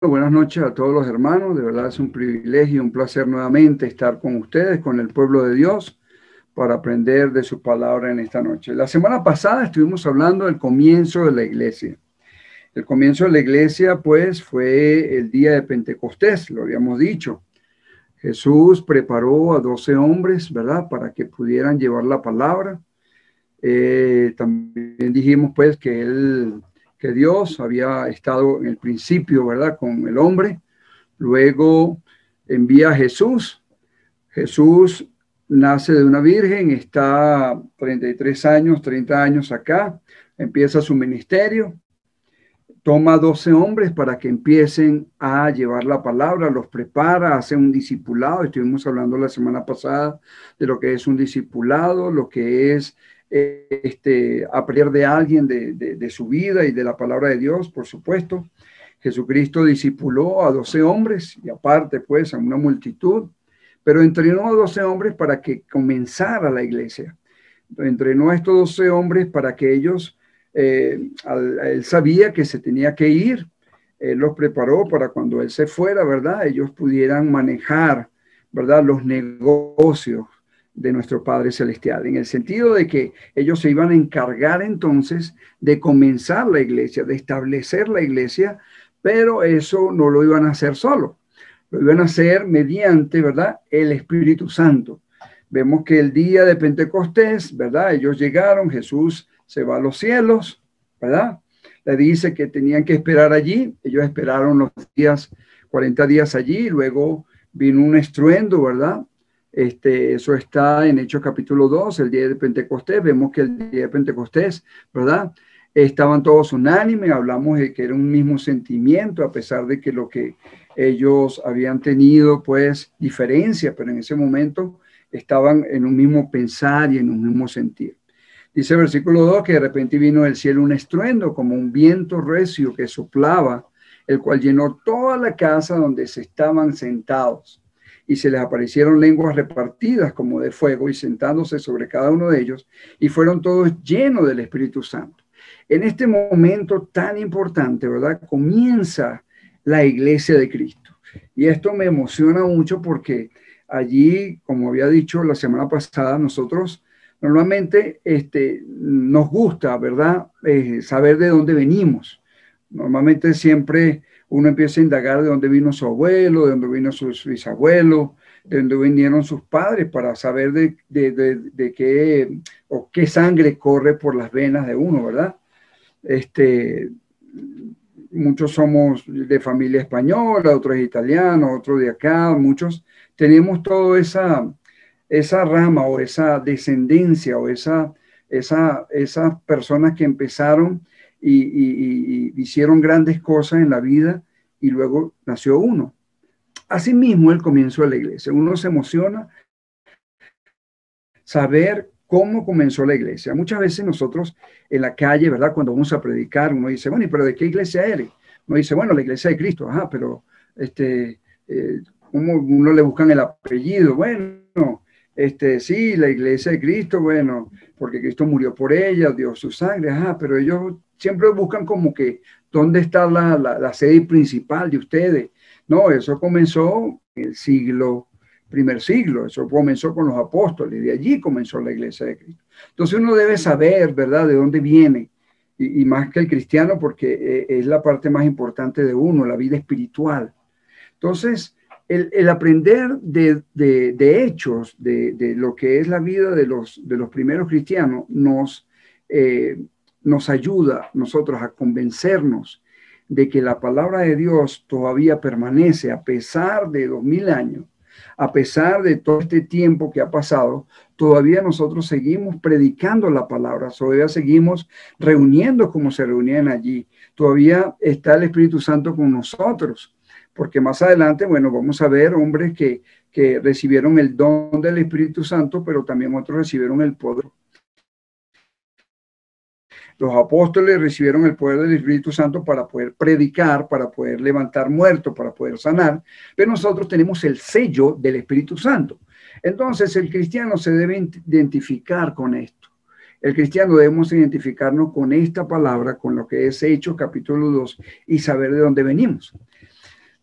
Buenas noches a todos los hermanos. De verdad es un privilegio y un placer nuevamente estar con ustedes, con el pueblo de Dios, para aprender de su palabra en esta noche. La semana pasada estuvimos hablando del comienzo de la iglesia. El comienzo de la iglesia, pues, fue el día de Pentecostés, lo habíamos dicho. Jesús preparó a 12 hombres, ¿verdad?, para que pudieran llevar la palabra. También dijimos, pues, que Dios había estado en el principio, ¿verdad?, con el hombre. Luego envía a Jesús. Jesús nace de una virgen, está 33 años, 30 años acá, empieza su ministerio, toma 12 hombres para que empiecen a llevar la palabra, los prepara, hace un discipulado. Estuvimos hablando la semana pasada de lo que es un discipulado, lo que es aprender de alguien, de su vida y de la palabra de Dios, por supuesto. Jesucristo discipuló a 12 hombres y aparte, pues, a una multitud, pero entrenó a 12 hombres para que comenzara la iglesia. Entrenó a estos 12 hombres para que ellos, él sabía que se tenía que ir, él los preparó para cuando él se fuera, ¿verdad?, ellos pudieran manejar, ¿verdad?, los negocios de nuestro Padre Celestial, en el sentido de que ellos se iban a encargar entonces de comenzar la iglesia, de establecer la iglesia, pero eso no lo iban a hacer solo, lo iban a hacer mediante, ¿verdad?, el Espíritu Santo. Vemos que el día de Pentecostés, ¿verdad?, ellos llegaron, Jesús se va a los cielos, ¿verdad?, le dice que tenían que esperar allí, ellos esperaron los días, 40 días allí, luego vino un estruendo, ¿verdad? Eso está en Hechos capítulo 2, el día de Pentecostés. Vemos que el día de Pentecostés, ¿verdad?, estaban todos unánimes, hablamos de que era un mismo sentimiento, a pesar de que lo que ellos habían tenido, pues, diferencia, pero en ese momento estaban en un mismo pensar y en un mismo sentir. Dice el versículo 2 que de repente vino del cielo un estruendo como un viento recio que soplaba, el cual llenó toda la casa donde se estaban sentados. Y se les aparecieron lenguas repartidas como de fuego y sentándose sobre cada uno de ellos, y fueron todos llenos del Espíritu Santo. En este momento tan importante, ¿verdad?, comienza la iglesia de Cristo. Y esto me emociona mucho porque allí, como había dicho la semana pasada, nosotros normalmente nos gusta, ¿verdad?, saber de dónde venimos. Normalmente siempre uno empieza a indagar de dónde vino su abuelo, de dónde vino sus bisabuelos, de dónde vinieron sus padres, para saber de qué o qué sangre corre por las venas de uno, ¿verdad? Muchos somos de familia española, otros italianos, otros de acá, muchos tenemos toda esa rama o esa descendencia o esas personas que empezaron y hicieron grandes cosas en la vida y luego nació uno. Asimismo, el comienzo de la iglesia. Uno se emociona saber cómo comenzó la iglesia. Muchas veces nosotros en la calle, ¿verdad?, cuando vamos a predicar, uno dice, bueno, ¿pero de qué iglesia eres? Uno dice, bueno, la iglesia de Cristo. Ajá, pero ¿cómo uno le buscan el apellido? Bueno, sí, la iglesia de Cristo, bueno, porque Cristo murió por ella, dio su sangre, ajá, pero ellos siempre buscan como que, ¿dónde está la sede principal de ustedes? No, eso comenzó en el primer siglo, eso comenzó con los apóstoles, de allí comenzó la iglesia de Cristo. Entonces uno debe saber, ¿verdad?, de dónde viene, y más que el cristiano, porque es la parte más importante de uno, la vida espiritual. Entonces, el aprender de hechos, de lo que es la vida de los primeros cristianos, nos ayuda nosotros a convencernos de que la palabra de Dios todavía permanece a pesar de 2000 años, a pesar de todo este tiempo que ha pasado. Todavía nosotros seguimos predicando la palabra, todavía seguimos reuniendo como se reunían allí, todavía está el Espíritu Santo con nosotros, porque más adelante, bueno, vamos a ver hombres que recibieron el don del Espíritu Santo, pero también otros recibieron el poder. Los apóstoles recibieron el poder del Espíritu Santo para poder predicar, para poder levantar muertos, para poder sanar, pero nosotros tenemos el sello del Espíritu Santo. Entonces el cristiano se debe identificar con esto. El cristiano debemos identificarnos con esta palabra, con lo que es Hechos capítulo 2 y saber de dónde venimos.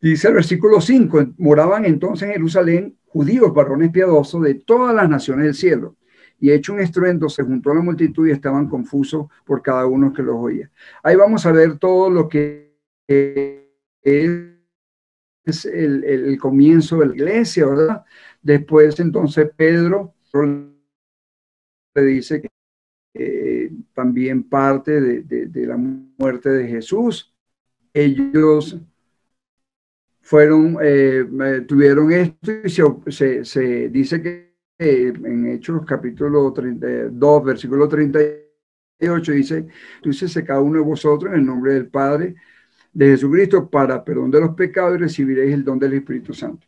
Dice el versículo 5, moraban entonces en Jerusalén judíos, varones piadosos de todas las naciones del cielo. Y hecho un estruendo, se juntó a la multitud y estaban confusos por cada uno que los oía. Ahí vamos a ver todo lo que es el comienzo de la iglesia, ¿verdad? Después entonces Pedro le dice que también parte de la muerte de Jesús. Ellos tuvieron esto y se dice que en Hechos capítulo 32, versículo 38 dice, entonces cada uno de vosotros en el nombre del Padre de Jesucristo para perdón de los pecados y recibiréis el don del Espíritu Santo.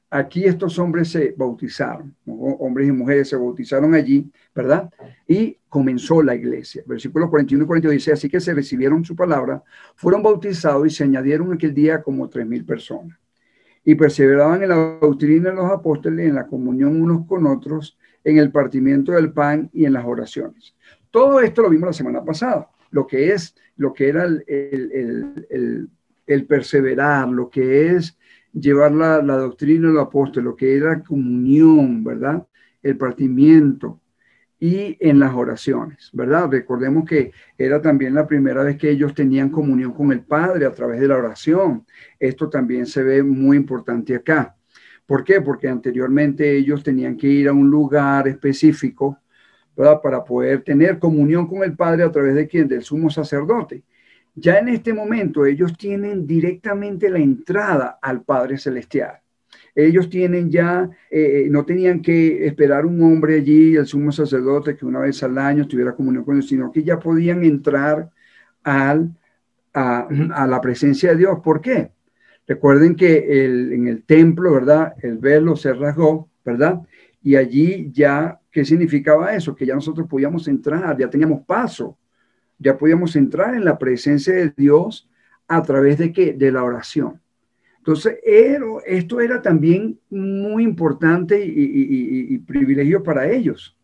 Aquí estos hombres se bautizaron, hombres y mujeres se bautizaron allí, ¿verdad? Y comenzó la iglesia. Versículos 41 y 42 dice, así que se recibieron su palabra, fueron bautizados y se añadieron aquel día como 3,000 personas. Y perseveraban en la doctrina de los apóstoles, en la comunión unos con otros, en el partimiento del pan y en las oraciones. Todo esto lo vimos la semana pasada, lo que era el perseverar, lo que es llevar la doctrina de los apóstoles, lo que era comunión, ¿verdad? El partimiento y en las oraciones, ¿verdad? Recordemos que era también la primera vez que ellos tenían comunión con el Padre a través de la oración. Esto también se ve muy importante acá. ¿Por qué? Porque anteriormente ellos tenían que ir a un lugar específico, ¿verdad? Para poder tener comunión con el Padre a través de ¿quién? Del sumo sacerdote. Ya en este momento ellos tienen directamente la entrada al Padre Celestial. Ellos tienen ya, no tenían que esperar un hombre allí, el sumo sacerdote, que una vez al año tuviera comunión con ellos, sino que ya podían entrar a la presencia de Dios. ¿Por qué? Recuerden que en el templo, ¿verdad? El velo se rasgó, ¿verdad? Y allí ya, ¿qué significaba eso? Que ya nosotros podíamos entrar, ya teníamos paso, ya podíamos entrar en la presencia de Dios a través de ¿qué? De la oración. Entonces, esto era también muy importante y privilegio para ellos,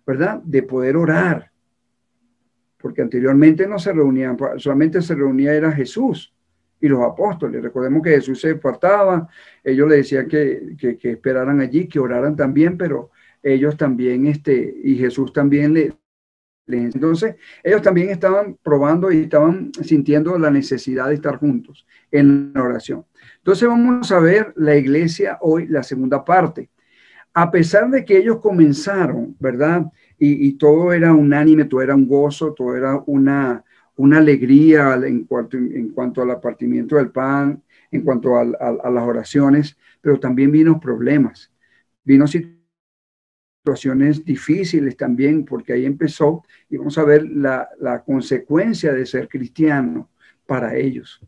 ¿verdad? De poder orar, porque anteriormente no se reunían, solamente se reunía era Jesús y los apóstoles. Recordemos que Jesús se apartaba, ellos le decían que esperaran allí, que oraran también, pero ellos también, y Jesús también entonces, ellos también estaban probando y estaban sintiendo la necesidad de estar juntos en la oración. Entonces, vamos a ver la iglesia hoy, la segunda parte. A pesar de que ellos comenzaron, ¿verdad? Y todo era unánime, todo era un gozo, todo era una alegría en cuanto al partimiento del pan, en cuanto a las oraciones, pero también vino problemas, vino situaciones difíciles también, porque ahí empezó, y vamos a ver la consecuencia de ser cristiano para ellos.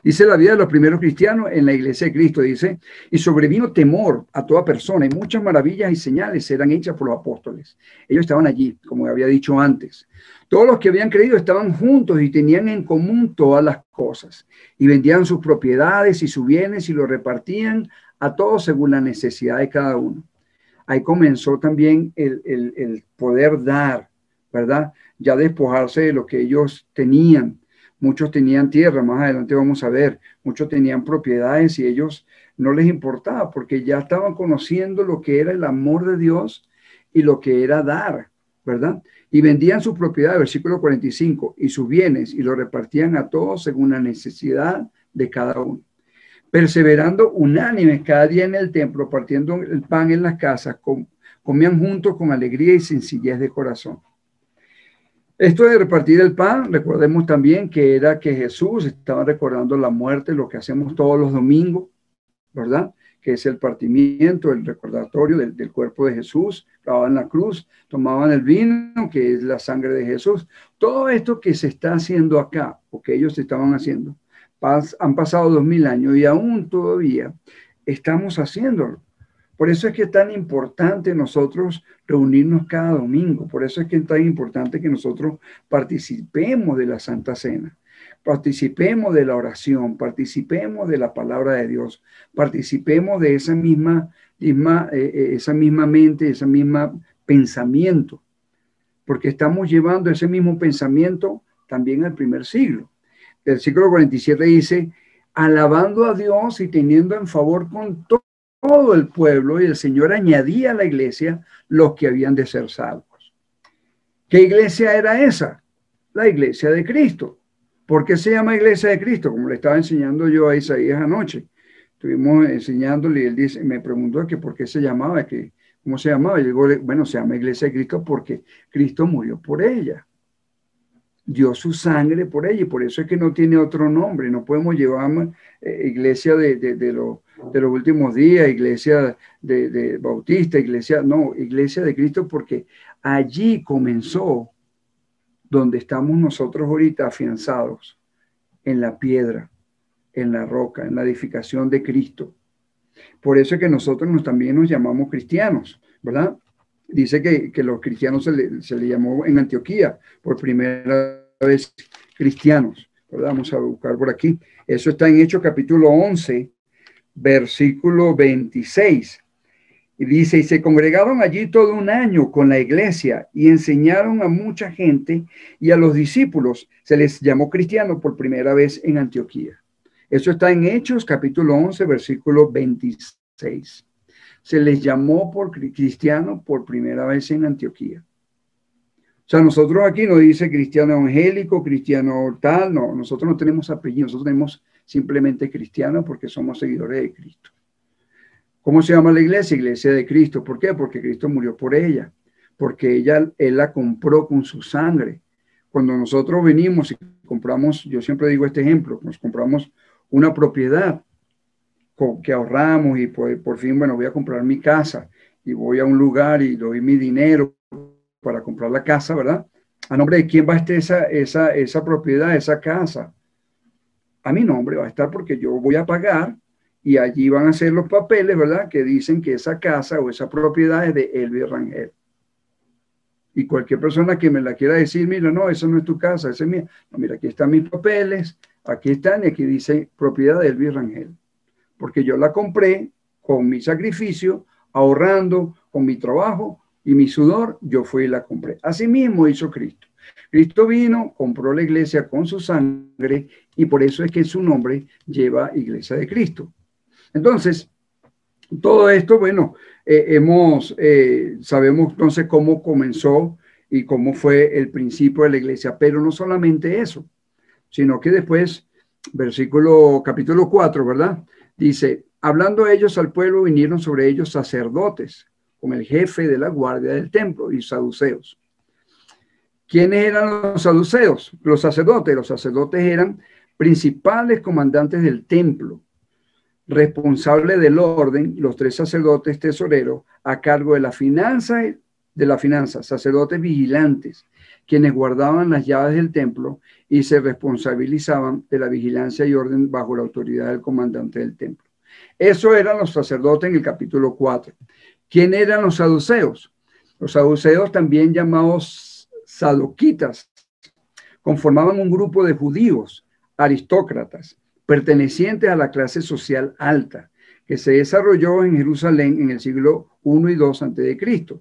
Dice la vida de los primeros cristianos en la iglesia de Cristo, dice, y sobrevino temor a toda persona, y muchas maravillas y señales eran hechas por los apóstoles. Ellos estaban allí, como había dicho antes. Todos los que habían creído estaban juntos y tenían en común todas las cosas, y vendían sus propiedades y sus bienes y los repartían a todos según la necesidad de cada uno. Ahí comenzó también el poder dar, ¿verdad? Ya despojarse de lo que ellos tenían. Muchos tenían tierra, más adelante vamos a ver. Muchos tenían propiedades y ellos no les importaba porque ya estaban conociendo lo que era el amor de Dios y lo que era dar, ¿verdad? Y vendían sus propiedades, versículo 45, y sus bienes y los repartían a todos según la necesidad de cada uno. Perseverando unánimes cada día en el templo, partiendo el pan en las casas, comían juntos con alegría y sencillez de corazón. Esto de repartir el pan, recordemos también que era que Jesús estaba recordando la muerte, lo que hacemos todos los domingos, ¿verdad? Que es el partimiento, el recordatorio del cuerpo de Jesús, clavaban la cruz, tomaban el vino, que es la sangre de Jesús. Todo esto que se está haciendo acá, o que ellos estaban haciendo, han pasado 2000 años y aún todavía estamos haciéndolo. Por eso es que es tan importante nosotros reunirnos cada domingo. Por eso es que es tan importante que nosotros participemos de la Santa Cena, participemos de la oración, participemos de la palabra de Dios, participemos de esa misma mente, ese mismo pensamiento, porque estamos llevando ese mismo pensamiento también al primer siglo. El siglo 47 dice, alabando a Dios y teniendo en favor con todo el pueblo, y el Señor añadía a la iglesia los que habían de ser salvos. ¿Qué iglesia era esa? La iglesia de Cristo. ¿Por qué se llama iglesia de Cristo? Como le estaba enseñando yo a Isaías anoche. Estuvimos enseñándole y él dice, me preguntó que por qué se llamaba, que cómo se llamaba. Y digo, bueno, se llama iglesia de Cristo porque Cristo murió por ella. Dio su sangre por ella y por eso es que no tiene otro nombre. No podemos llevar iglesia de los últimos días, iglesia de Bautista, iglesia, no, iglesia de Cristo, porque allí comenzó donde estamos nosotros ahorita afianzados, en la piedra, en la roca, en la edificación de Cristo. Por eso es que nosotros también nos llamamos cristianos, ¿verdad? Dice que los cristianos se le llamó en Antioquía por primera vez cristianos, ¿verdad? Vamos a buscar por aquí. Eso está en Hechos capítulo 11, versículo 26. Y dice, y se congregaron allí todo un año con la iglesia y enseñaron a mucha gente, y a los discípulos se les llamó cristianos por primera vez en Antioquía. Eso está en Hechos capítulo 11, versículo 26. Se les llamó por cristiano por primera vez en Antioquía. O sea, nosotros aquí no dice cristiano evangélico, cristiano tal, no, nosotros no tenemos apellido, nosotros tenemos simplemente cristiano porque somos seguidores de Cristo. ¿Cómo se llama la iglesia? Iglesia de Cristo. ¿Por qué? Porque Cristo murió por ella, porque Él la compró con su sangre. Cuando nosotros venimos y compramos, yo siempre digo este ejemplo, nos compramos una propiedad que ahorramos y por fin, bueno, voy a comprar mi casa y voy a un lugar y doy mi dinero para comprar la casa, ¿verdad? ¿A nombre de quién va a estar esa propiedad, esa casa? A mi nombre va a estar porque yo voy a pagar y allí van a ser los papeles, ¿verdad? Que dicen que esa casa o esa propiedad es de Elvis Rangel. Y cualquier persona que me la quiera decir, mira, no, esa no es tu casa, esa es mía. No, mira, aquí están mis papeles, aquí están y aquí dice propiedad de Elvis Rangel. Porque yo la compré con mi sacrificio, ahorrando, con mi trabajo y mi sudor, yo fui y la compré. Así mismo hizo Cristo. Cristo vino, compró la iglesia con su sangre y por eso es que su nombre lleva Iglesia de Cristo. Entonces, todo esto, bueno, sabemos entonces cómo comenzó y cómo fue el principio de la iglesia, pero no solamente eso, sino que después, capítulo 4, ¿verdad? Dice, hablando ellos al pueblo, vinieron sobre ellos sacerdotes, con el jefe de la guardia del templo y saduceos. ¿Quiénes eran los saduceos? Los sacerdotes eran principales comandantes del templo, responsable del orden, los 3 sacerdotes tesoreros a cargo de la finanza, sacerdotes vigilantes, quienes guardaban las llaves del templo y se responsabilizaban de la vigilancia y orden bajo la autoridad del comandante del templo. Eso eran los sacerdotes en el capítulo 4. ¿Quién eran los saduceos? Los saduceos, también llamados sadoquitas, conformaban un grupo de judíos, aristócratas, pertenecientes a la clase social alta, que se desarrolló en Jerusalén en el siglo I y II a.C.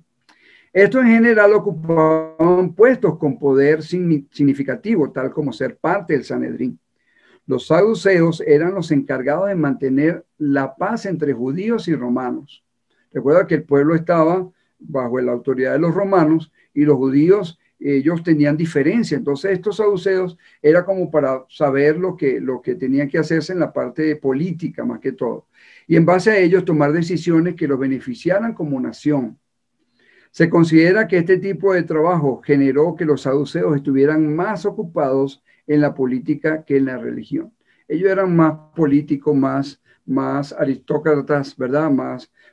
Estos en general ocupaban puestos con poder significativo, tal como ser parte del Sanedrín. Los saduceos eran los encargados de mantener la paz entre judíos y romanos. Recuerda que el pueblo estaba bajo la autoridad de los romanos y los judíos, ellos tenían diferencia. Entonces estos saduceos era como para saber lo que tenían que hacerse en la parte política más que todo. Y en base a ellos tomar decisiones que los beneficiaran como nación. Se considera que este tipo de trabajo generó que los saduceos estuvieran más ocupados en la política que en la religión. Ellos eran más políticos, más aristócratas, ¿verdad?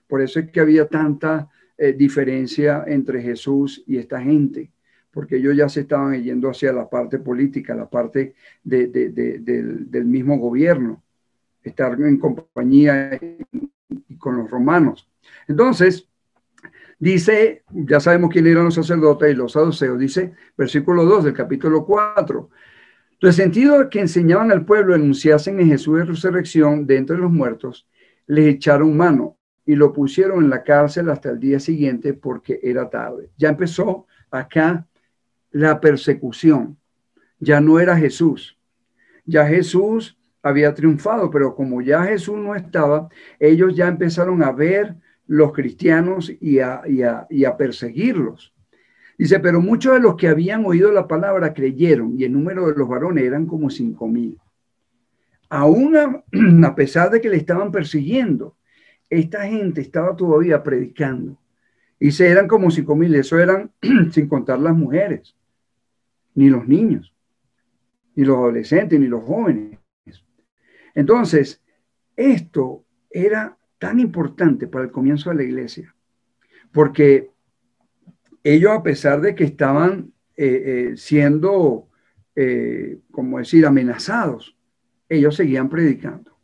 Por eso es que había tanta diferencia entre Jesús y esta gente, porque ellos ya se estaban yendo hacia la parte política, la parte del mismo gobierno, estar en compañía con los romanos. Entonces, dice, ya sabemos quiénes eran los sacerdotes y los saduceos, dice, versículo 2 del capítulo 4. Resentidos que enseñaban al pueblo anunciasen en Jesús de resurrección de entre los muertos, les echaron mano y lo pusieron en la cárcel hasta el día siguiente porque era tarde. Ya empezó acá la persecución. Ya no era Jesús. Ya Jesús había triunfado, pero como ya Jesús no estaba, ellos ya empezaron a ver los cristianos y a perseguirlos. Dice, pero muchos de los que habían oído la palabra creyeron, y el número de los varones eran como 5,000. Aún a pesar de que le estaban persiguiendo, esta gente estaba todavía predicando. Y se eran como 5,000, eso eran sin contar las mujeres, ni los niños, ni los adolescentes, ni los jóvenes. Entonces, esto era tan importante para el comienzo de la iglesia, porque ellos, a pesar de que estaban siendo, como decir, amenazados, ellos seguían predicando.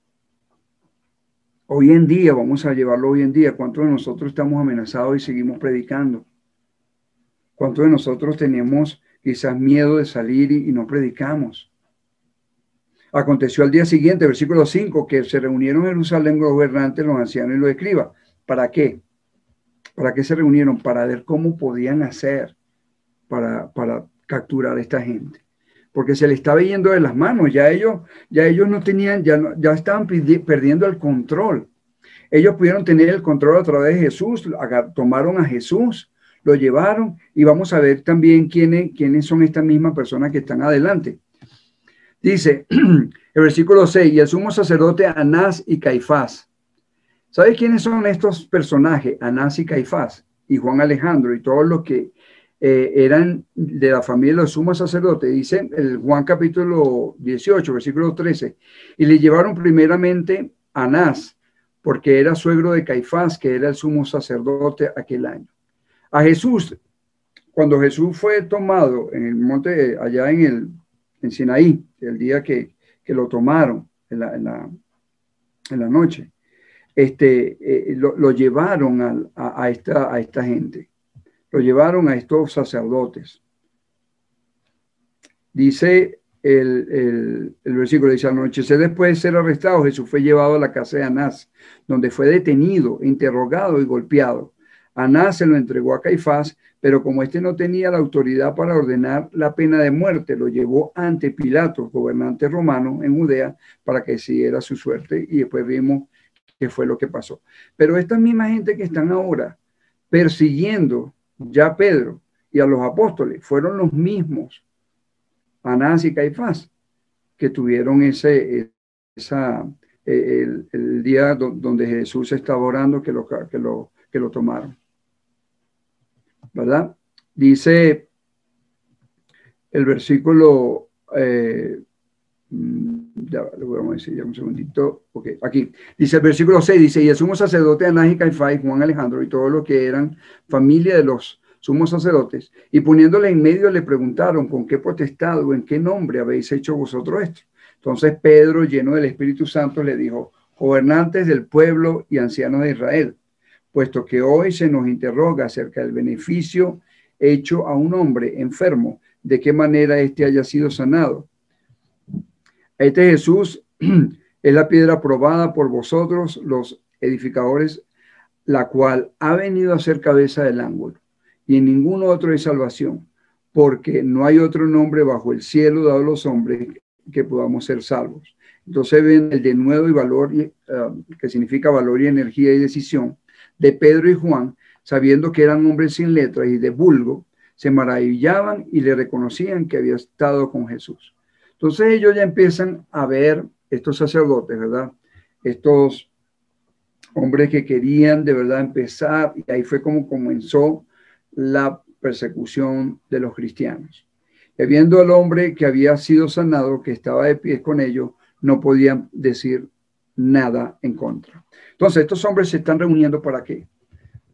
Hoy en día, vamos a llevarlo hoy en día, ¿cuántos de nosotros estamos amenazados y seguimos predicando? ¿Cuántos de nosotros tenemos quizás miedo de salir y no predicamos? Aconteció al día siguiente, versículo 5, que se reunieron en Jerusalén los gobernantes, los ancianos y los escribas. ¿Para qué? ¿Para qué se reunieron? Para ver cómo podían hacer para capturar a esta gente. Porque se le estaba yendo de las manos, ya ellos no tenían, ya estaban perdiendo el control. Ellos pudieron tener el control a través de Jesús, tomaron a Jesús, lo llevaron, y vamos a ver también quiénes son estas mismas personas que están adelante. Dice el versículo 6, y el sumo sacerdote Anás y Caifás. ¿Sabes quiénes son estos personajes? Anás y Caifás, y Juan Alejandro, y todos los que eran de la familia de los sumos sacerdotes. Dice el Juan capítulo 18, versículo 13, y le llevaron primeramente a Anás, porque era suegro de Caifás, que era el sumo sacerdote aquel año. A Jesús, cuando Jesús fue tomado en el monte, allá en Sinaí, el día que lo tomaron en la noche, lo llevaron a esta gente. Lo llevaron a estos sacerdotes. Dice el versículo, dice, al anochecer después de ser arrestado, Jesús fue llevado a la casa de Anás, donde fue detenido, interrogado y golpeado. Anás se lo entregó a Caifás, pero como éste no tenía la autoridad para ordenar la pena de muerte, lo llevó ante Pilato, gobernante romano en Judea, para que siguiera su suerte, y después vimos qué fue lo que pasó. Pero esta misma gente que están ahora persiguiendo ya a Pedro y a los apóstoles, fueron los mismos, Anás y Caifás, que tuvieron el día donde Jesús estaba orando, que lo tomaron. ¿Verdad? Dice el versículo, ya lo vamos a decir ya un segundito, ok, aquí, dice el versículo 6, dice, y el sumo sacerdote Anás y Caifás, Juan Alejandro y todos los que eran familia de los sumos sacerdotes, y poniéndole en medio le preguntaron, ¿con qué potestad o en qué nombre habéis hecho vosotros esto? Entonces Pedro, lleno del Espíritu Santo, le dijo, gobernantes del pueblo y ancianos de Israel, puesto que hoy se nos interroga acerca del beneficio hecho a un hombre enfermo, de qué manera éste haya sido sanado. Este Jesús es la piedra probada por vosotros, los edificadores, la cual ha venido a ser cabeza del ángulo, y en ningún otro hay salvación, porque no hay otro nombre bajo el cielo dado a los hombres que podamos ser salvos. Entonces ven el denuedo y valor, que significa valor y energía y decisión, de Pedro y Juan, sabiendo que eran hombres sin letras y de vulgo, se maravillaban y le reconocían que había estado con Jesús. Entonces ellos ya empiezan a ver estos sacerdotes, ¿verdad? Estos hombres que querían de verdad empezar, y ahí fue como comenzó la persecución de los cristianos. Y viendo al hombre que había sido sanado, que estaba de pie con ellos, no podían decir nada en contra. Entonces, estos hombres se están reuniendo ¿para qué?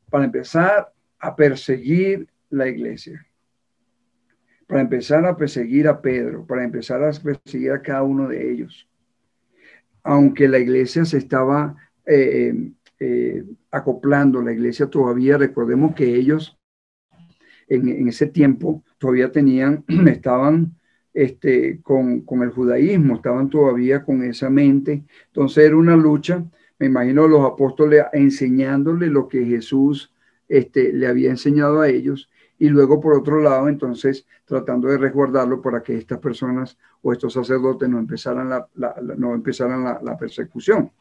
Para empezar a perseguir la iglesia, para empezar a perseguir a Pedro, para empezar a perseguir a cada uno de ellos. Aunque la iglesia se estaba acoplando, la iglesia todavía, recordemos que ellos en ese tiempo todavía estaban con el judaísmo, estaban todavía con esa mente. Entonces era una lucha, me imagino los apóstoles enseñándole lo que Jesús le había enseñado a ellos, y luego por otro lado, entonces, tratando de resguardarlo para que estas personas o estos sacerdotes no empezaran la persecución.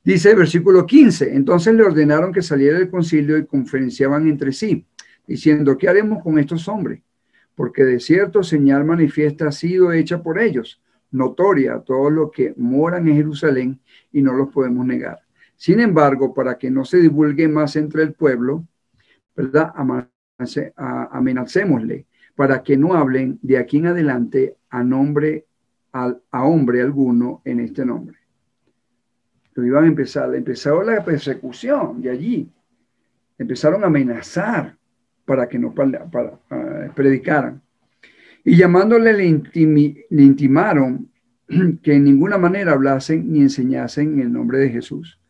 Dice el versículo 15, entonces le ordenaron que saliera del concilio y conferenciaban entre sí, diciendo, ¿qué haremos con estos hombres? Porque de cierto señal manifiesta ha sido hecha por ellos, notoria a todos los que moran en Jerusalén, y no los podemos negar. Sin embargo, para que no se divulgue más entre el pueblo, ¿verdad? Amenacémosle, para que no hablen de aquí en adelante a hombre alguno en este nombre. Lo iban a empezar, empezó la persecución de allí. Empezaron a amenazar para que no predicaran. Y llamándole le intimaron que en ninguna manera hablasen ni enseñasen en el nombre de Jesús.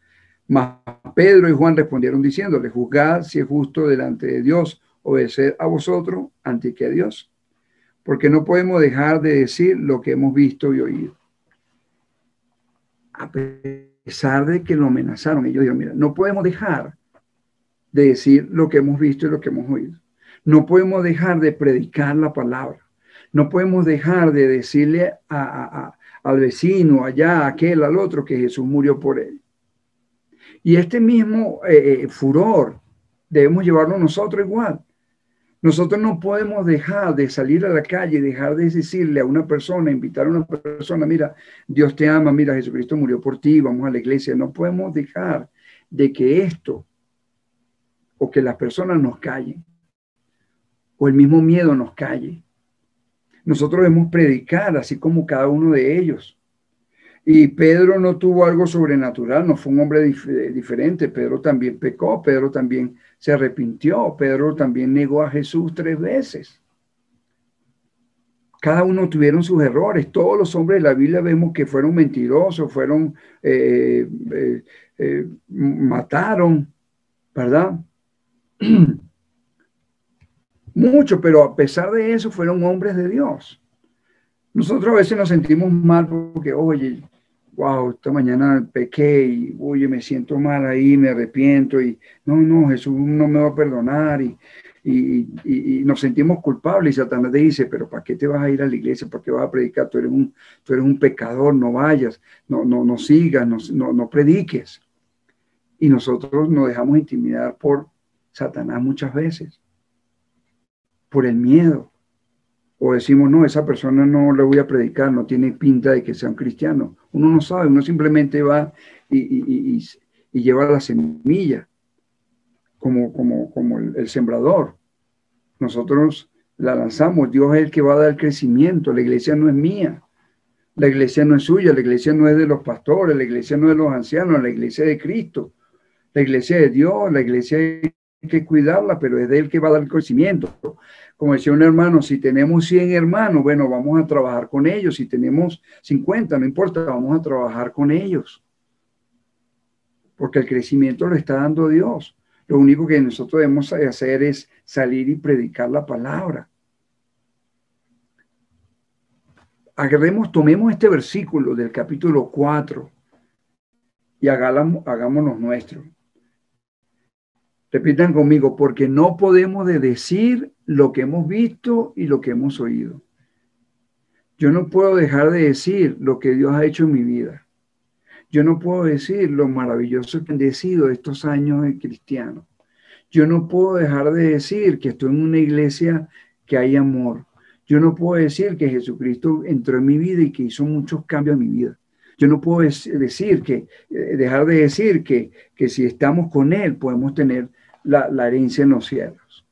Mas Pedro y Juan respondieron diciéndole, juzgad si es justo delante de Dios obedecer a vosotros antes que a Dios, porque no podemos dejar de decir lo que hemos visto y oído. A pesar de que lo amenazaron, ellos dijeron, mira, no podemos dejar de decir lo que hemos visto y lo que hemos oído. No podemos dejar de predicar la palabra. No podemos dejar de decirle al vecino, allá, a aquel, al otro, que Jesús murió por él. Y este mismo furor debemos llevarlo nosotros igual. Nosotros no podemos dejar de salir a la calle, dejar de decirle a una persona, invitar a una persona, mira, Dios te ama, mira, Jesucristo murió por ti, vamos a la iglesia. No podemos dejar de que esto o que las personas nos callen o el mismo miedo nos calle. Nosotros debemos predicar así como cada uno de ellos. Y Pedro no tuvo algo sobrenatural, no fue un hombre diferente. Pedro también pecó, Pedro también se arrepintió, Pedro también negó a Jesús 3 veces. Cada uno tuvieron sus errores. Todos los hombres de la Biblia vemos que fueron mentirosos, mataron, ¿verdad? Mucho, pero a pesar de eso fueron hombres de Dios. Nosotros a veces nos sentimos mal porque, oye, wow, esta mañana pequé y, oye, me siento mal ahí, me arrepiento y no, Jesús no me va a perdonar y nos sentimos culpables y Satanás te dice, pero ¿para qué te vas a ir a la iglesia? ¿Para qué vas a predicar? Tú eres un pecador, no vayas, no sigas, no prediques. Y nosotros nos dejamos intimidar por Satanás muchas veces, por el miedo. O decimos, no, esa persona no le voy a predicar, no tiene pinta de que sea un cristiano. Uno no sabe, uno simplemente va y lleva la semilla, como el sembrador. Nosotros la lanzamos, Dios es el que va a dar el crecimiento, la iglesia no es mía, la iglesia no es suya, la iglesia no es de los pastores, la iglesia no es de los ancianos, la iglesia es de Cristo, la iglesia es de Dios, la iglesia hay que cuidarla, pero es de él que va a dar el crecimiento. Como decía un hermano, si tenemos 100 hermanos, bueno, vamos a trabajar con ellos. Si tenemos 50, no importa, vamos a trabajar con ellos. Porque el crecimiento lo está dando Dios. Lo único que nosotros debemos hacer es salir y predicar la palabra. Tomemos este versículo del capítulo 4 y hagámonos nuestro. Repitan conmigo, porque no podemos decir lo que hemos visto y lo que hemos oído. Yo no puedo dejar de decir lo que Dios ha hecho en mi vida. Yo no puedo decir lo maravilloso que han sido estos años de cristiano. Yo no puedo dejar de decir que estoy en una iglesia que hay amor. Yo no puedo decir que Jesucristo entró en mi vida y que hizo muchos cambios en mi vida. Yo no puedo dejar de decir que si estamos con Él podemos tener la herencia en los cielos.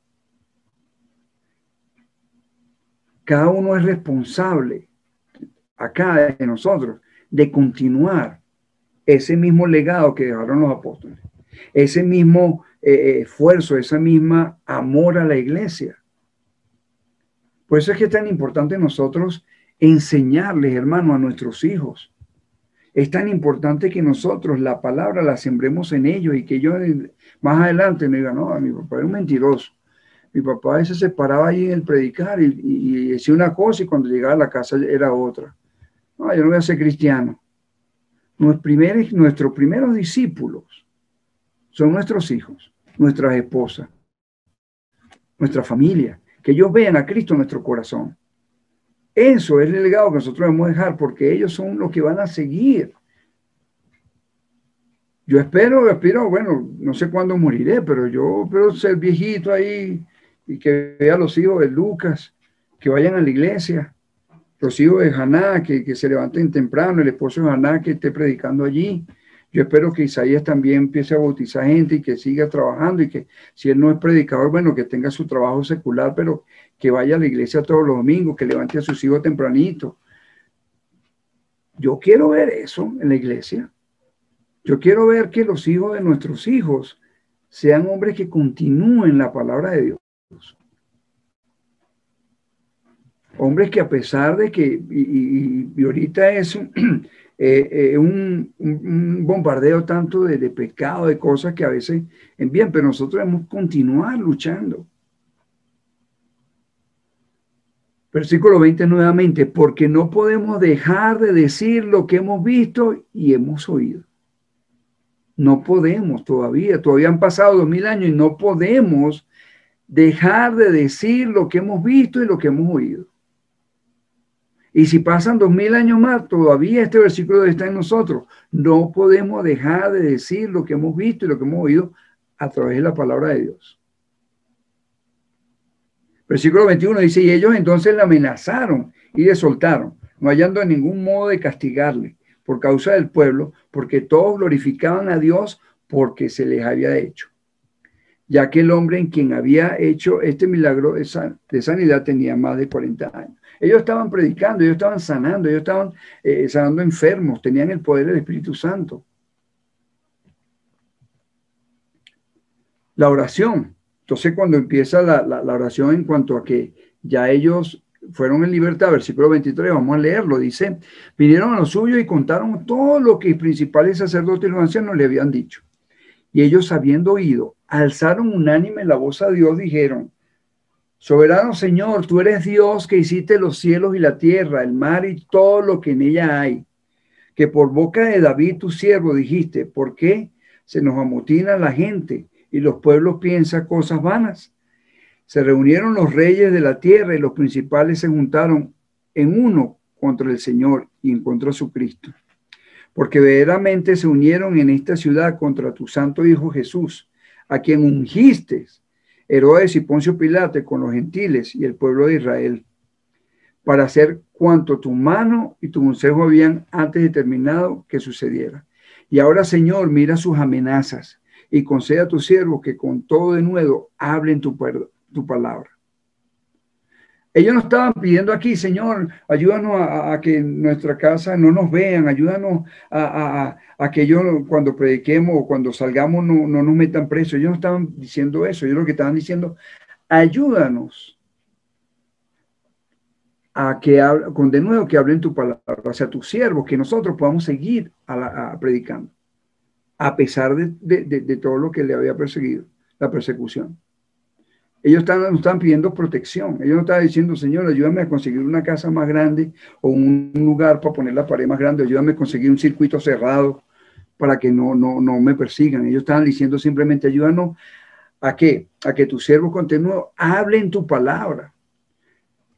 Cada uno es responsable acá de nosotros de continuar ese mismo legado que dejaron los apóstoles, ese mismo esfuerzo, esa misma amor a la iglesia. Por eso es que es tan importante nosotros enseñarles, hermano, a nuestros hijos. Es tan importante que nosotros la palabra la sembremos en ellos y que ellos más adelante no digan, no, mi papá era un mentiroso. Mi papá a veces se paraba ahí en el predicar y decía una cosa y cuando llegaba a la casa era otra. No, yo no voy a ser cristiano. Nuestros primeros discípulos son nuestros hijos, nuestras esposas, nuestra familia, que ellos vean a Cristo en nuestro corazón. Eso es el legado que nosotros debemos dejar, porque ellos son los que van a seguir. Yo espero, bueno, no sé cuándo moriré, pero yo espero ser viejito ahí y que vea a los hijos de Lucas, que vayan a la iglesia, los hijos de Haná, que se levanten temprano, el esposo de Haná que esté predicando allí. Yo espero que Isaías también empiece a bautizar gente y que siga trabajando y que si él no es predicador, bueno, que tenga su trabajo secular, pero que vaya a la iglesia todos los domingos, que levante a sus hijos tempranito. Yo quiero ver eso en la iglesia. Yo quiero ver que los hijos de nuestros hijos sean hombres que continúen la palabra de Dios. Hombres que a pesar de que, y ahorita es un bombardeo tanto de pecado, de cosas que a veces envían, pero nosotros debemos continuar luchando. Versículo 20 nuevamente, porque no podemos dejar de decir lo que hemos visto y hemos oído. No podemos todavía han pasado 2000 años y no podemos dejar de decir lo que hemos visto y lo que hemos oído. Y si pasan 2000 años más, todavía este versículo está en nosotros. No podemos dejar de decir lo que hemos visto y lo que hemos oído a través de la palabra de Dios. Versículo 21 dice, y ellos entonces le amenazaron y le soltaron, no hallando en ningún modo de castigarle por causa del pueblo, porque todos glorificaban a Dios porque se les había hecho, ya que el hombre en quien había hecho este milagro de sanidad tenía más de 40 años. Ellos estaban predicando, ellos estaban sanando, ellos estaban sanando enfermos, tenían el poder del Espíritu Santo. La oración. Entonces, cuando empieza la oración en cuanto a que ya ellos fueron en libertad, versículo 23, vamos a leerlo, dice, vinieron a lo suyo y contaron todo lo que los principales sacerdotes y los ancianos le habían dicho. Y ellos, habiendo oído, alzaron unánime la voz a Dios, dijeron, soberano Señor, tú eres Dios que hiciste los cielos y la tierra, el mar y todo lo que en ella hay, que por boca de David tu siervo dijiste, ¿por qué se nos amotina la gente y los pueblos piensan cosas vanas? Se reunieron los reyes de la tierra y los principales se juntaron en uno contra el Señor y en contra de su Cristo. Porque verdaderamente se unieron en esta ciudad contra tu santo Hijo Jesús, a quien ungiste, Herodes y Poncio Pilato, con los gentiles y el pueblo de Israel, para hacer cuanto tu mano y tu consejo habían antes determinado que sucediera. Y ahora, Señor, mira sus amenazas y concede a tus siervos que con todo de nuevo hablen tu palabra. Ellos no estaban pidiendo aquí, Señor, ayúdanos a que en nuestra casa no nos vean, ayúdanos a que ellos cuando prediquemos o cuando salgamos no nos metan presos. Ellos no estaban diciendo eso, ellos lo que estaban diciendo, ayúdanos a que con de nuevo que hablen tu palabra, o sea, tus siervos, que nosotros podamos seguir predicando, a pesar de todo lo que le había perseguido, la persecución. Ellos están pidiendo protección. Ellos no estaban diciendo, Señor, ayúdame a conseguir una casa más grande o un lugar para poner la pared más grande. Ayúdame a conseguir un circuito cerrado para que no me persigan. Ellos estaban diciendo simplemente, ayúdanos a que tus siervos continúen, hablen tu palabra.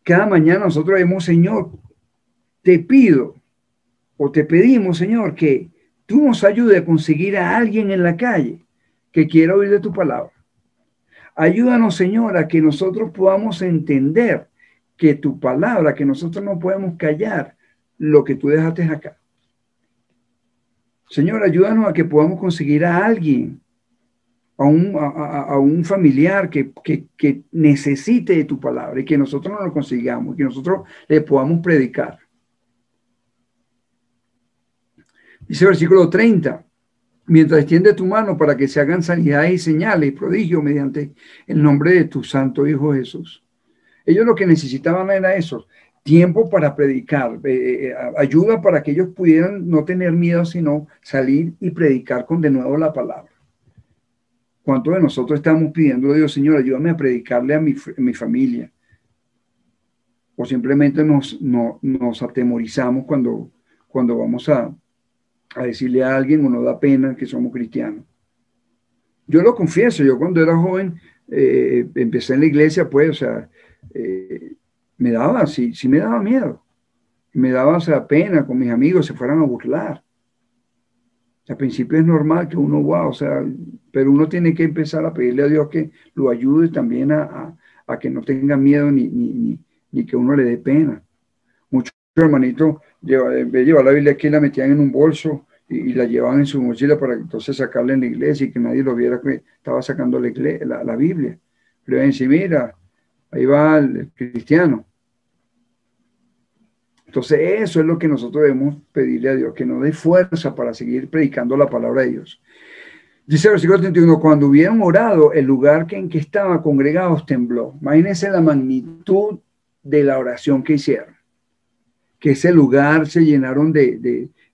Cada mañana nosotros vemos, Señor, te pido o te pedimos, Señor, que tú nos ayudes a conseguir a alguien en la calle que quiera oír de tu palabra. Ayúdanos, Señor, a que nosotros podamos entender que tu palabra, que nosotros no podemos callar lo que tú dejaste acá. Señor, ayúdanos a que podamos conseguir a alguien, a un familiar que necesite de tu palabra y que nosotros no lo consigamos, que nosotros le podamos predicar. Dice el versículo 30. Mientras extiende tu mano para que se hagan sanidades y señales y prodigios mediante el nombre de tu santo Hijo Jesús. Ellos lo que necesitaban era eso, tiempo para predicar, ayuda para que ellos pudieran no tener miedo, sino salir y predicar con de nuevo la palabra. ¿Cuántos de nosotros estamos pidiendo a Dios, Señor, ayúdame a predicarle a mi familia? O simplemente nos atemorizamos cuando vamos a decirle a alguien o nos da pena que somos cristianos. Yo lo confieso, yo cuando era joven empecé en la iglesia, pues, o sea, me daba, sí, sí me daba miedo. Me daba, o sea, pena con mis amigos, se fueran a burlar. Al principio es normal que uno, wow, o sea, pero uno tiene que empezar a pedirle a Dios que lo ayude también a que no tenga miedo ni que uno le dé pena. Muchos hermanitos en vez de llevar la Biblia aquí la metían en un bolso y la llevaban en su mochila para entonces sacarla en la iglesia y que nadie lo viera que estaba sacando la Biblia. Pero ven, sí, mira, ahí va el cristiano. Entonces eso es lo que nosotros debemos pedirle a Dios, que nos dé fuerza para seguir predicando la palabra de Dios. Dice el versículo 31, cuando hubieron orado, el lugar en que estaban congregados tembló. Imagínense la magnitud de la oración que hicieron. Que ese lugar se llenaron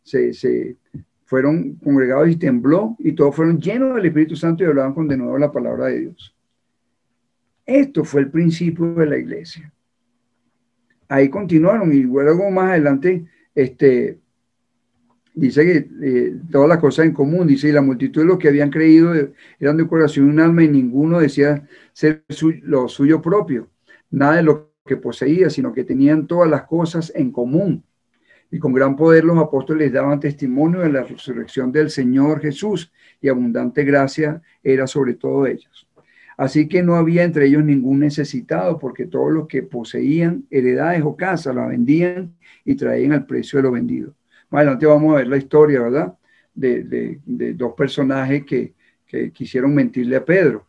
se fueron congregados y tembló, y todos fueron llenos del Espíritu Santo y hablaban con de nuevo la palabra de Dios. Esto fue el principio de la iglesia. Ahí continuaron y luego más adelante dice que todas las cosas en común, dice, y la multitud de los que habían creído eran de corazón y un alma, y ninguno decía ser lo suyo propio, nada de lo que poseía, sino que tenían todas las cosas en común. Y con gran poder los apóstoles daban testimonio de la resurrección del Señor Jesús, y abundante gracia era sobre todos ellos. Así que no había entre ellos ningún necesitado, porque todos los que poseían heredades o casas la vendían y traían al precio de lo vendido. Más adelante vamos a ver la historia, ¿verdad? De dos personajes que quisieron mentirle a Pedro.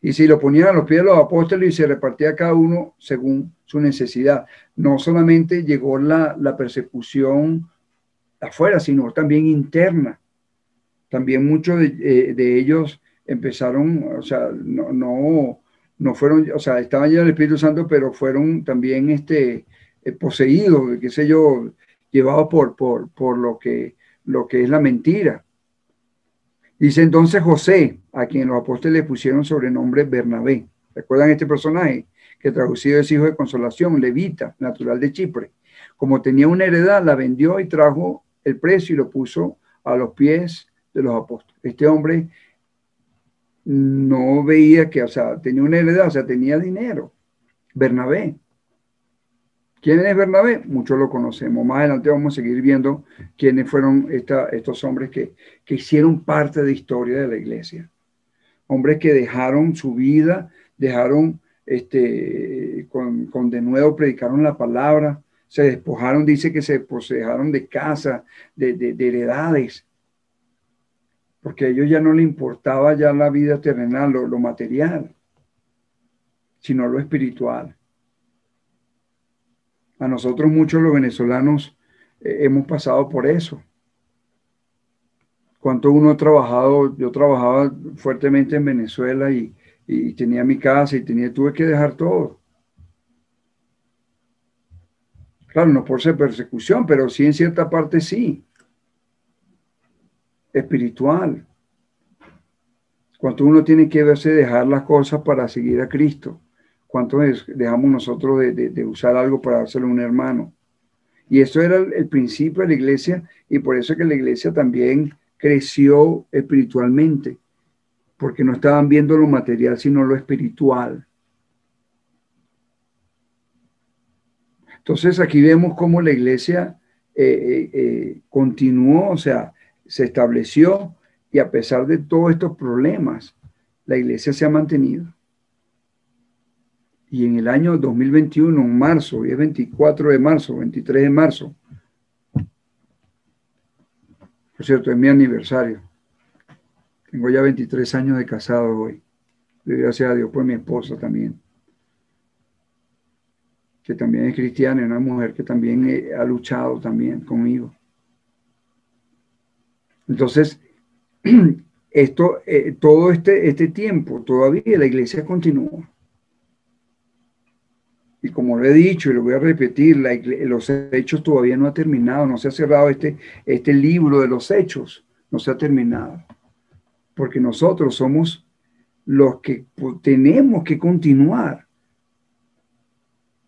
Y si lo ponían a los pies de los apóstoles y se repartía cada uno según su necesidad. No solamente llegó la persecución afuera, sino también interna. También muchos de ellos empezaron, o sea, no fueron, o sea, estaban llenos del Espíritu Santo, pero fueron también poseídos, qué sé yo, llevados por lo que es la mentira. Dice entonces José, a quien los apóstoles pusieron sobrenombre Bernabé. ¿Recuerdan este personaje? Que traducido es hijo de consolación, levita, natural de Chipre. Como tenía una heredad, la vendió y trajo el precio y lo puso a los pies de los apóstoles. Este hombre no veía que, o sea, tenía una heredad, o sea, tenía dinero. Bernabé. ¿Quién es Bernabé? Muchos lo conocemos. Más adelante vamos a seguir viendo quiénes fueron estos hombres que hicieron parte de la historia de la iglesia. Hombres que dejaron su vida, dejaron, con de nuevo predicaron la palabra, se despojaron, dice que se despojaron de casa, de heredades, porque a ellos ya no les importaba ya la vida terrenal, lo material, sino lo espiritual. A nosotros muchos los venezolanos hemos pasado por eso. Cuánto uno ha trabajado, yo trabajaba fuertemente en Venezuela y tenía mi casa y tuve que dejar todo. Claro, no por ser persecución, pero sí en cierta parte sí. Espiritual. Cuánto uno tiene que verse dejar las cosas para seguir a Cristo. Cuánto dejamos nosotros de usar algo para dárselo a un hermano. Y eso era el principio de la iglesia, y por eso es que la iglesia también creció espiritualmente, porque no estaban viendo lo material, sino lo espiritual. Entonces aquí vemos cómo la iglesia continuó, o sea, se estableció, y a pesar de todos estos problemas, la iglesia se ha mantenido. Y en el año 2021, en marzo, hoy es 24 de marzo, 23 de marzo, por cierto, es mi aniversario. Tengo ya 23 años de casado hoy. Gracias a Dios por mi esposa también, que también es cristiana, una mujer que también ha luchado también conmigo. Entonces, todo este tiempo, todavía la iglesia continúa. Y como lo he dicho y lo voy a repetir, los hechos todavía no ha terminado, no se ha cerrado este libro de los hechos, no se ha terminado. Porque nosotros somos los que tenemos que continuar.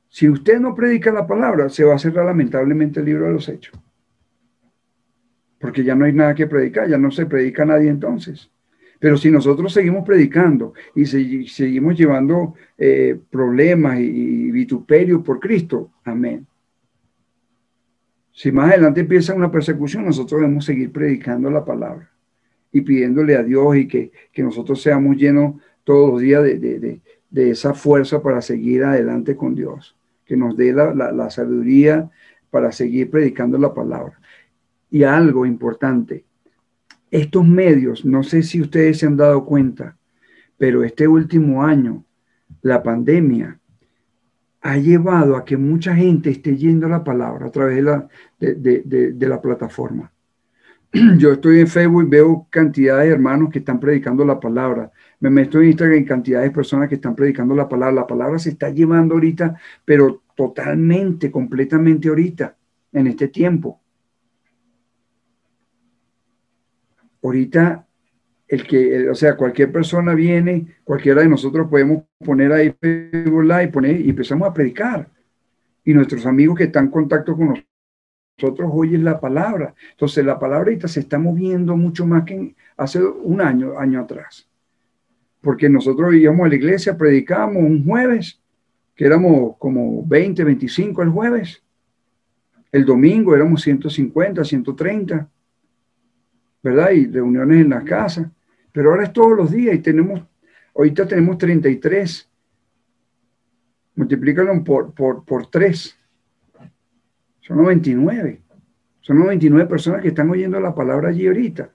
Si usted no predica la palabra, se va a cerrar lamentablemente el libro de los hechos. Porque ya no hay nada que predicar, ya no se predica a nadie entonces. Pero si nosotros seguimos predicando y seguimos llevando problemas y vituperio por Cristo, amén. Si más adelante empieza una persecución, nosotros debemos seguir predicando la palabra y pidiéndole a Dios y que nosotros seamos llenos todos los días de esa fuerza para seguir adelante con Dios, que nos dé la sabiduría para seguir predicando la palabra. Y algo importante, estos medios, no sé si ustedes se han dado cuenta, pero este último año, la pandemia ha llevado a que mucha gente esté yendo la palabra a través de la plataforma. Yo estoy en Facebook y veo cantidades de hermanos que están predicando la palabra. Me meto en Instagram y cantidades de personas que están predicando la palabra. La palabra se está llevando ahorita, pero totalmente, completamente ahorita, en este tiempo. Ahorita, o sea, cualquier persona viene, cualquiera de nosotros podemos poner ahí Facebook Live y empezamos a predicar. Y nuestros amigos que están en contacto con nosotros oyen la palabra. Entonces, la palabra ahorita se está moviendo mucho más que hace un año atrás. Porque nosotros íbamos a la iglesia, predicábamos un jueves, que éramos como 20, 25 el jueves. El domingo éramos 150, 130. ¿Verdad? Y reuniones en las casas, pero ahora es todos los días y ahorita tenemos 33, multiplícalo por 3, son 99 personas que están oyendo la palabra allí ahorita,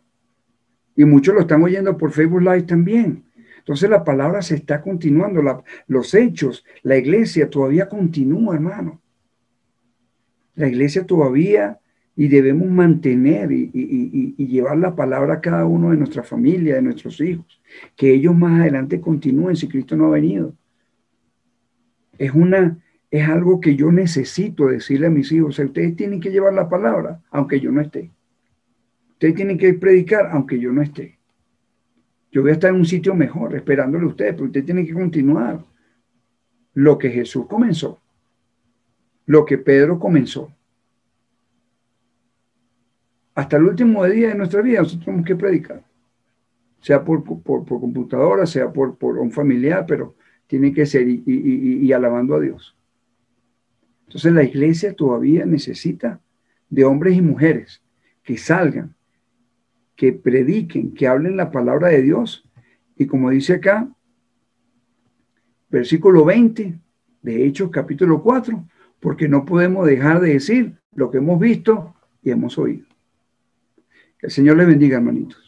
y muchos lo están oyendo por Facebook Live también. Entonces la palabra se está continuando, los hechos, la iglesia todavía continúa, hermano, la iglesia todavía. Y debemos mantener y llevar la palabra a cada uno de nuestra familia, de nuestros hijos, que ellos más adelante continúen si Cristo no ha venido. Es algo que yo necesito decirle a mis hijos. O sea, ustedes tienen que llevar la palabra, aunque yo no esté. Ustedes tienen que predicar, aunque yo no esté. Yo voy a estar en un sitio mejor, esperándole a ustedes, pero ustedes tienen que continuar lo que Jesús comenzó, lo que Pedro comenzó. Hasta el último día de nuestra vida nosotros tenemos que predicar, sea por computadora, sea por un familiar, pero tiene que ser y alabando a Dios. Entonces la iglesia todavía necesita de hombres y mujeres que salgan, que prediquen, que hablen la palabra de Dios. Y como dice acá, versículo 20 de Hechos capítulo 4, porque no podemos dejar de decir lo que hemos visto y hemos oído. Que el Señor les bendiga, hermanitos.